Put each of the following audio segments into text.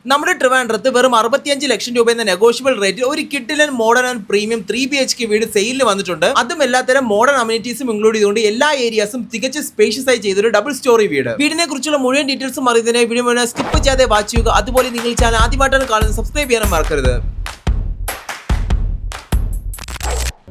നമ്മുടെ ട്രിവാൻഡ്രത്ത് വെറും 65 ലക്ഷം രൂപ എന്ന നെഗോഷ്യബിൾ റേറ്റിൽ ഒരു കിഡിലൻ മോഡേൺ ആൻഡ് പ്രീമിയം 3 BHK വീട് സെയിലിന് വന്നിട്ടുണ്ട്. അതും എല്ലാത്തരം മോഡേൺ അമ്യൂണിറ്റീസും ഇൻക്ലൂഡ് ചെയ്തുകൊണ്ട് എല്ലാ ഏരിയാസും തികച്ച സ്പേഷ്യസ് ആയി ചെയ്തൊരു ഡബിൾ സ്റ്റോറി വീട്. വീടിനെ കുറിച്ചുള്ള മുഴുവൻ ഡീറ്റെയിൽസും അറിയുന്നതിനായി വീഡിയോ മുഴുവൻ സ്കിപ്പ് ചെയ്യാതെ വാച്ച് ചെയ്യുക. അതുപോലെ നിങ്ങൾ ചാനൽ ആദ്യമായിട്ടാണ് കാണുന്നത് സബ്സ്ക്രൈബ് ചെയ്യാനും മറക്കരുത്.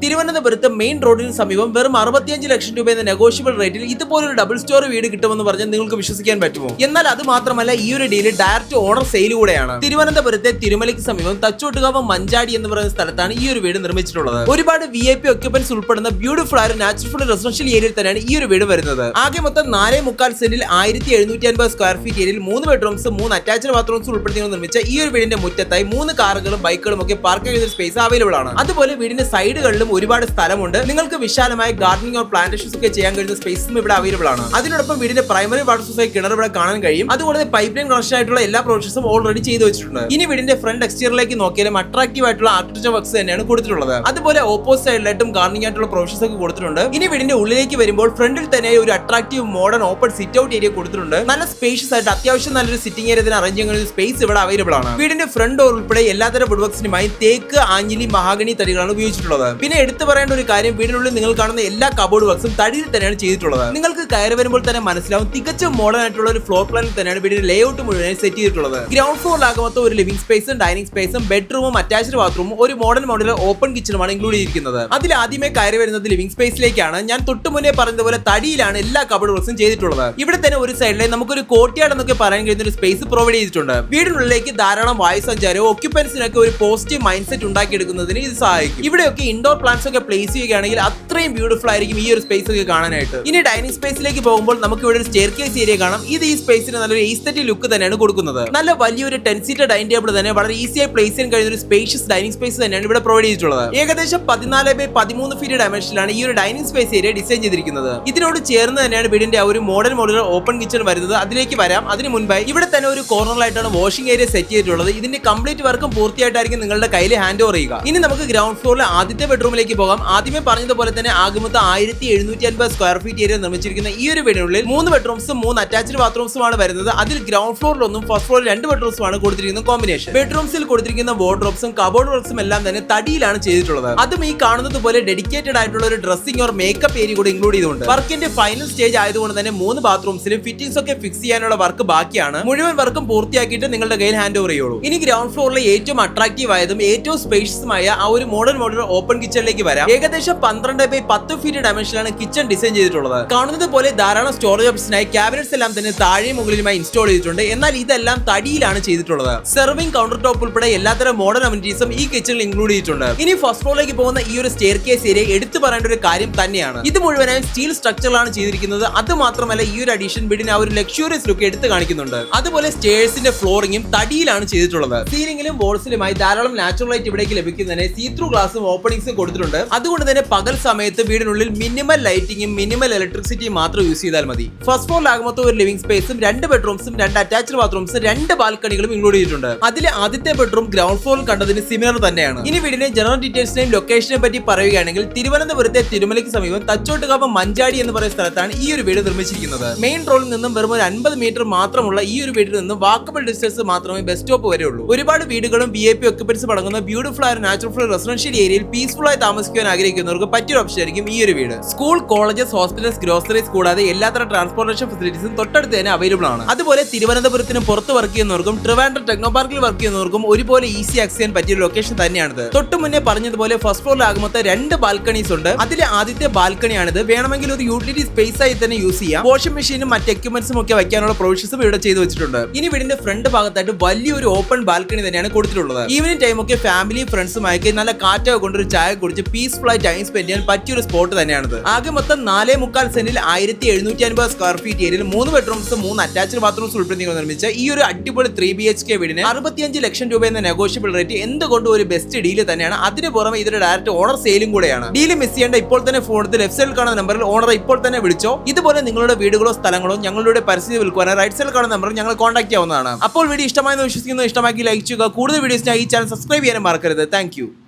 തിരുവനന്തപുരത്ത് മെയിൻ റോഡിന് സമീപം വെറും 65 ലക്ഷം രൂപ എന്ന നെഗോഷ്യബിൾ റേറ്റിൽ ഇതുപോലൊരു ഡബിൾ സ്റ്റോറി വീട് കിട്ടുമെന്ന് പറഞ്ഞാൽ നിങ്ങൾക്ക് വിശ്വസിക്കാൻ പറ്റുമോ? എന്നാൽ അത് മാത്രമല്ല, ഈ ഒരു ഡീല് ഡയറക്റ്റ് ഓണർ സെയിൽ കൂടെയാണ്. തിരുവനന്തപുരത്തെ തിരുമലയ്ക്ക് സമീപം തച്ചോട്ടുകാവ് മഞ്ചാടി എന്ന് പറയുന്ന സ്ഥലത്താണ് ഈ ഒരു വീട് നിർമ്മിച്ചിട്ടുള്ളത്. ഒരുപാട് VIP ഒക്യുപ്പൻസ് ഉൾപ്പെടുന്ന ബ്യൂട്ടിഫുൾ ആയ നാച്ചുറൽ റെസിഡൻഷ്യൽ ഏരിയയിൽ തന്നെയാണ് ഈ ഒരു വീട് വരുന്നത്. ആകെ മൊത്തം 4.25 സെന്റിൽ 1750 സ്ക്വയർ ഫീറ്റ് ഏരിയയിൽ 3 ബെഡ്റൂംസും 3 അറ്റാച്ച്ഡ് ബാത്റൂംസും ഉൾപ്പെടുത്തി നിർമ്മിച്ച ഈ ഒരു വീടിന്റെ മുറ്റത്തായി 3 കാറുകളും ബൈക്കുകളും ഒക്കെ പാർക്ക് ചെയ്യുന്ന സ്പേസ് അവൈലബിൾ ആണ്. അതുപോലെ വീടിന്റെ സൈഡുകളിലും ഒരുപാട് സ്ഥലമുണ്ട്. നിങ്ങൾക്ക് വിശാലമായ ഗാർഡനിങ് ഓർ പ്ലാന്റേഷൻസ് ഒക്കെ ചെയ്യാൻ കഴിയുന്ന സ്പേസും ഇവിടെ അവൈലബിൾ ആണ്. അതിനോടൊപ്പം വീടിന്റെ പ്രൈമറി വാട്ടർ സോഴ്സായി കിണർ ഇവിടെ കാണാൻ കഴിയും. അതുപോലെ പൈപ്പ് ലൈൻ കണക്ഷൻ ആയിട്ടുള്ള എല്ലാ പ്രൊവിഷൻസും ഓൾറെഡി ചെയ്തു വെച്ചിട്ടുണ്ട്. ഇനി വീടിന്റെ ഫ്രണ്ട് എക്സ്റ്റീരിയറിലേക്ക് നോക്കിയാലും അട്രാക്റ്റീവ് ആയിട്ടുള്ള ആർക്കിടെക്ചർ വർക്ക്സ് തന്നെയാണ് കൊടുത്തിട്ടുള്ളത്. അതുപോലെ ഓപ്പോസിറ്റ് സൈഡിലായിട്ടും ഗാർഡനിങ് ആയിട്ടുള്ള പ്രൊവിഷൻസ് ഒക്കെ കൊടുത്തിട്ടുണ്ട്. ഇനി വീടിന്റെ ഉള്ളിലേക്ക് വരുമ്പോൾ ഫ്രണ്ടിൽ തന്നെ ഒരു attractive modern open sit out area കൊടുത്തിട്ടുണ്ട്. നല്ല സ്പേഷ്യസ് ആയിട്ട് അത്യാവശ്യം നല്ലൊരു സിറ്റിംഗ് ഏരിയ അറേഞ്ച് ചെയ്യുന്ന സ്പേസ് ഇവിടെ അവൈലബിൾ ആണ്. വീടിന്റെ ഫ്രണ്ട് ഡോർ ഉൾപ്പെടെ എല്ലാത്തരം വുഡ് വർക്സിനുമായി തേക്ക്, ആഞ്ഞിലി, മഹാഗണി തടികളാണ് ഉപയോഗിച്ചിട്ടുള്ളത്. പിന്നെ എടുത്തു പറയേണ്ട ഒരു കാര്യം, വീടിനുള്ളിൽ നിങ്ങൾ കാണുന്ന എല്ലാ കബോർഡ് വർക്സും തടിയിൽ തന്നെയാണ് ചെയ്തിട്ടുള്ളത്. നിങ്ങൾക്ക് കയറി വരുമ്പോൾ തന്നെ മനസ്സിലാവും തികച്ചും മോഡേൺ ആയിട്ടുള്ള ഒരു ഫ്ലോർ പ്ലാനിൽ തന്നെയാണ് വീടിന്റെ ലേഔട്ട് മുഴുവൻ സെറ്റ് ചെയ്തിട്ടുള്ളത്. ഗ്രൗണ്ട് ഫ്ലോറിലാകുമ്പോൾ ഒരു ലിവിംഗ് സ്പേസും ഡൈനിങ് സ്പേസും ബെഡ്റൂമും അറ്റാച്ച്ഡ് ബാത്റൂമും ഒരു മോഡേൺ മോഡുലർ ഓപ്പൺ കിച്ചണുമാണ് ഇൻക്ലൂഡ് ചെയ്തിരിക്കുന്നത്. അതിൽ ആദ്യമേ കയറി വരുന്നത് ലിവിംഗ് സ്പേസിലേക്കാണ്. ഞാൻ തൊട്ടു മുന്നേ പറഞ്ഞതുപോലെ തടിയിലാണ് എല്ലാ കബോർഡ് വർക്സും ചെയ്തിട്ടുള്ളത്. ഇവിടെ തന്നെ ഒരു സൈഡിലെ നമുക്കൊരു കോർട്ട്യാർഡ് എന്നൊക്കെ പറയാൻ കഴിയുന്ന ഒരു സ്പേസ് പ്രൊവൈഡ് ചെയ്തിട്ടുണ്ട്. വീടിനുള്ളിലേക്ക് ധാരാളം വായു സഞ്ചാരവും ഒക്യുപ്പൻസിനൊക്കെ ഒരു പോസിറ്റീവ് മൈൻഡ് സെറ്റ് ഉണ്ടാക്കിയെടുക്കുന്നതിന് ഇത് സഹായിക്കും. ഇവിടെയൊക്കെ ഇൻഡോർ പ്ലാന്റ്സ് ഒക്കെ പ്ലേസ് ചെയ്യുകയാണെങ്കിൽ അത്രയും ബ്യൂട്ടിഫുൾ ആയിരിക്കും ഈ ഒരു സ്പേസ് ഒക്കെ കാണാനായിട്ട്. ഇനി ഡൈനിങ് സ്പേസിലേക്ക് പോകുമ്പോൾ നമുക്ക് ഇവിടെ ഒരു സ്റ്റെയർകേസ് ഏരിയ കാണാം. ഇത് ഈ സ്പേസിന് നല്ലൊരു എസ്തെറ്റിക് ലുക്ക് തന്നെയാണ് കൊടുക്കുന്നത്. നല്ല വലിയൊരു 10 സീറ്റർ ഡൈനിങ് ടേബിൾ തന്നെ വളരെ ഈസിയായി പ്ലേസ് ചെയ്യാൻ കഴിയുന്ന ഒരു സ്പേഷ്യസ് ഡൈനിങ് സ്പേസ് തന്നെയാണ് ഇവിടെ പ്രൊവൈഡ് ചെയ്തിട്ടുള്ളത്. ഏകദേശം 14x13 ഫീറ്റ് ഡയമെൻഷനിലാണ് ഈ ഒരു ഡൈനിങ് സ്പേസ് ഏരിയ ഡിസൈൻ ചെയ്തിരിക്കുന്നത്. ഇതിനോട് ചേർന്ന് തന്നെയാണ് വീടിന്റെ ഒരു മോഡൽ മോഡുലർ ഓപ്പൺ കിച്ചൺ വരുന്നത്. അതിലേക്ക് വരാം. അതിന് മുൻപായി ഇവിടെ തന്നെ ഒരു കോർണറിലായിട്ടാണ് വാഷിംഗ് ഏരിയ സെറ്റ് ചെയ്തിട്ടുള്ളത്. ഇതിന്റെ കംപ്ലീറ്റ് വർക്കും പൂർത്തിയായിട്ടായിരിക്കും നിങ്ങളുടെ കയ്യിൽ ഹാൻഡ് ഓവർ ചെയ്യുക. ഇനി നമുക്ക് ഗ്രൗണ്ട് ഫ്ലോറിലെ ആദ്യത്തെ ബെഡ്റൂമിലേക്ക് പോകാം. ആദ്യമേ പറഞ്ഞതുപോലെ തന്നെ ആകെ 1750 സ്ക്വയർ ഫീറ്റ് ഏരിയ നിർമ്മിച്ചിരിക്കുന്ന ഈ ഒരു വീടിനുള്ളിൽ 3 ബെഡ്റൂംസും 3 അറ്റാച്ച്ഡ് ബാത്റൂംസുമാണ് വരുന്നത്. അതിൽ ഗ്രൗണ്ട് ഫ്ലോറിലൊന്നും ഫസ്റ്റ് ഫ്ലോറിൽ 2 ബെഡ്റൂംസുമാണ് കൊടുത്തിരിക്കുന്ന കോമ്പിനേഷൻ. ബെഡ്റൂംസിൽ കൊടുത്തിരിക്കുന്ന വാർഡ്രോബ്സും കബോർഡ് വർക്സും എല്ലാം തന്നെ തടിയിലാണ് ചെയ്തിട്ടുള്ളത്. അതും ഈ കാണുന്നത് പോലെ ഡെഡിക്കേറ്റഡ് ആയിട്ടുള്ള ഒരു ഡ്രസ്സിംഗ് ഓർ മേക്കപ്പ് ഏരിയ കൂടി ഇൻക്ലൂഡ് ചെയ്തുകൊണ്ട് വർക്കിന്റെ ഫൈനൽ സ്റ്റേജ് ആയതുകൊണ്ട് തന്നെ 3 ബാത്റൂംസിലും ഫിറ്റിംഗ്സ് ഒക്കെ ഫിക്സ് ചെയ്യാനുള്ള വർക്ക് ബാക്കിയാണ്. മുഴുവൻ വർക്കും പൂർത്തിയാക്കിയിട്ട് നിങ്ങളുടെ കയ്യിൽ ഹാൻഡ് ഓവർ ചെയ്യുള്ളൂ. ഇനി ഗ്രൗണ്ട് ഫ്ലോറിലെ ഏറ്റവും അട്രാക്റ്റീവ് ആയതും ഏറ്റവും സ്പേഷ്യസുമായ ആ ഒരു മോഡൽ ഓപ്പൺ കിച്ചണിലേക്ക് വരാം. ഏകദേശം 12x10 ഫീറ്റ് ഡയമെൻഷനിലാണ് കിച്ചൺ ഡിസൈൻ ചെയ്തിട്ടുള്ളത്. കാണുന്നത് പോലെ ധാരാളം സ്റ്റോറേജ് ഓപ്ഷനായി ക്യാബിനറ്റ്സ് എല്ലാം തന്നെ താഴെയും മുകളിലുമായി ഇൻസ്റ്റാൾ ചെയ്തിട്ടുണ്ട്. എന്നാൽ ഇതെല്ലാം തടിയിലാണ് ചെയ്തിട്ടുള്ളത്. സെർവിംഗ് കൗണ്ടർ ടോപ്പ് ഉൾപ്പെടെ എല്ലാത്തരം മോഡേൺ അമ്യൂണിറ്റീസും ഈ കിച്ചണിൽ ഇൻക്ലൂഡ് ചെയ്തിട്ടുണ്ട്. ഇനി ഫസ്റ്റ് ഫ്ലോറിലേക്ക് പോകുന്ന ഈ ഒരു സ്റ്റെയർകേസ് ഏരിയ എടുത്തു പറയേണ്ട ഒരു കാര്യം തന്നെയാണ്. ഇത് മുഴുവനായും സ്റ്റീൽ സ്ട്രക്ചറിലാണ് ചെയ്തിരിക്കുന്നത്. അത് മാത്രമല്ല, ഈ ഒരു അഡീഷൻ വീടിന് ആ ഒരു ലക്ഷറിയസ് ലുക്ക് എടുത്തു കാണിക്കുന്നുണ്ട്. അതുപോലെ സ്റ്റെയർസിന്റെ ഫ്ലോറിംഗും തടിയിലാണ് ചെയ്തിട്ടുള്ളത്. സീലിംഗിലും വോൾസിലുമായി ധാരാളം നാച്ചുറൽ ലൈറ്റ് ഇവിടേക്ക് ലഭിക്കുന്നതിന് സീ ത്രൂ ഗ്ലാസും ഓപ്പണിംഗ്സും കൊടുത്തിട്ടുണ്ട്. അതുകൊണ്ട് തന്നെ പകൽ സമയത്ത് വീടിനുള്ളിൽ മിനിമൽ ലൈറ്റിംഗും മിനിമൽ ഇലക്ട്രിസിറ്റിയും മാത്രം യൂസ് ചെയ്താൽ മതി. ഫസ്റ്റ് ഫ്ലോറിലാകുമ്പോൾ ഒരു ലിവിംഗ് സ്പേസും 2 ബെഡ്റൂംസും 2 അറ്റാച്ച്ഡ് ബാത്റൂംസും 2 ബാൽക്കണികളും ഇൻക്ലൂഡ് ചെയ്തിട്ടുണ്ട്. അതിലെ ആദ്യത്തെ ബെഡ്റൂം ഗ്രൗണ്ട് ഫ്ലോറിൽ കണ്ടതിന് സിമിലർ തന്നെയാണ്. ഇനി വീടിന്റെ ജനറൽ ഡീറ്റെയിൽസിനെയും ലൊക്കേഷനെ പറ്റി പറയുകയാണെങ്കിൽ തിരുവനന്തപുരത്തെ തിരുമലയ്ക്ക് സമീപം തച്ചോട്ടുകാവ് മഞ്ചാടി എന്ന് പറയുന്ന സ്ഥലത്താണ് ഈ ഒരു വീട് നിർമ്മിച്ചിരിക്കുന്നത്. മെയിൻ റോഡിൽ നിന്നും വെറും ഒരു 50 മീറ്റർ മാത്രമുള്ള ഈ ഒരു വീട്ടിൽ നിന്നും വാക്കബിൾ ഡിസ്റ്റൻസ് മാത്രമേ ബസ് സ്റ്റോപ്പ് വരെ ഉള്ളൂ. ഒരുപാട് വീടുകളും VIP ഒക്യുപ്പൻസ് അടങ്ങുന്ന ബ്യൂട്ടിഫുൾ ആയ നാച്ചുറൽ റെസിഡൻഷ്യൽ ഏരിയയിൽ പീസ്ഫുൾ ആയി താമസിക്കാൻ ആഗ്രഹിക്കുന്നവർക്ക് പറ്റിയ ഓപ്ഷൻ ആയിരിക്കും ഈ ഒരു വീട്. സ്കൂൾ, കോളേജസ്, ഹോസ്പിറ്റൽസ്, ഗ്രോസറീസ് കൂടാതെ എല്ലാത്തരം ട്രാൻസ്പോർട്ടേഷൻ ഫെസിലിറ്റീസും തൊട്ടടുത്ത് തന്നെ അവൈലബിൾ ആണ്. അതുപോലെ തിരുവനന്തപുരത്തിന് പുറത്ത് വർക്ക് ചെയ്യുന്നവർക്കും ട്രിവാൻഡ്രം ടെക്നോ പാർക്കിൽ വർക്ക് ചെയ്യുന്നവർക്കും ഒരുപോലെ ഈസി ആക്സസ് ചെയ്യാൻ പറ്റിയ ലൊക്കേഷൻ തന്നെയാണിത്. തൊട്ട് മുന്നേ പറഞ്ഞതുപോലെ ഫസ്റ്റ് ഫ്ലോറിലാകുമ്പോൾ 2 ബാൽക്കണീസ് ഉണ്ട്. അതിലെ ആദ്യത്തെ ബാൽക്കണിയാണിത്. വേണമെങ്കിൽ ഒരു യൂട്ടിലിറ്റി സ്പേസ് ആയി തന്നെ യൂസ് ചെയ്യാം. വാഷിംഗ് മെഷീനും മറ്റ് എക്യുപ്മെന്റ്സും ഒക്കെ വയ്ക്കാനുള്ള പ്രൊവിഷൻസും ഇവിടെ ചെയ്തു വെച്ചിട്ടുണ്ട്. ഇനി വീടിന്റെ ഫ്രണ്ട് ഭാഗത്തായിട്ട് വലിയൊരു ഓപ്പൺ ബാൽക്കണി തന്നെയാണ് കൊടുത്തിട്ടുള്ളത്. ഈവനിംഗ് ടൈം ഒക്കെ ഫാമിലി ഫ്രണ്ട്സുമായി നല്ല കാറ്റൊക്കെ കൊണ്ടൊരു ചായ കുടിച്ച് പീസ്ഫുൾ ആയി ടൈം സ്പെൻഡ് ചെയ്യാൻ പറ്റിയൊരു സ്പോട്ട് തന്നെയാണിത്. ആകെ മൊത്തം 4.25 സെന്റിൽ 1750 സ്ക്വയർ ഫീറ്റ് ഏരിയയിൽ 3 ബെഡ്റൂംസും 3 അറ്റാച്ച്ഡ് ബാത്റൂംസ് ഉൾപ്പെടുത്തി നിർമ്മിച്ച ഈ ഒരു അടിപൊളി 3 BHK വീടിന് 65 ലക്ഷം രൂപ എന്ന നെഗോഷ്യബിൾ റേറ്റ് എന്തുകൊണ്ട് ഒരു ബെസ്റ്റ് ഡീല് തന്നെയാണ്. അതിന് പുറമെ ഇതൊരു ഡയറക്റ്റ് ഓണർ സെയിലും കൂടെയാണ്. ഡീല് മിസ് ചെയ്യേണ്ട ഇപ്പോൾ തന്നെ ഫോണിൽ ലെഫ്റ്റ് സൈഡിൽ കാണുന്ന നമ്പറിൽ ഓണറെ ഇപ്പോൾ തന്നെ വിളിച്ചോ. ഇതുപോലെ നിങ്ങളുടെ വീടുകളോ സ്ഥലങ്ങളോ ഞങ്ങളുടെ പരിസ്ഥിതി വിൽക്കുവാൻ റൈറ്റ് സൈഡിൽ കാണുന്ന നമ്പറിൽ ഞങ്ങൾ കോൺടാക്ട് ചെയ്യാവുന്നതാണ്. അപ്പോൾ വീഡിയോ ഇഷ്ടമായെന്ന് വിശ്വസിക്കുന്നു. ഇഷ്ടമാക്കി ലൈക്ക് ചെയ്യുക. കൂടുതൽ വീഡിയോസിനായി ഈ ചാനൽ സബ്സ്ക്രൈബ് ചെയ്യാനും മറക്കരുത്. താങ്ക്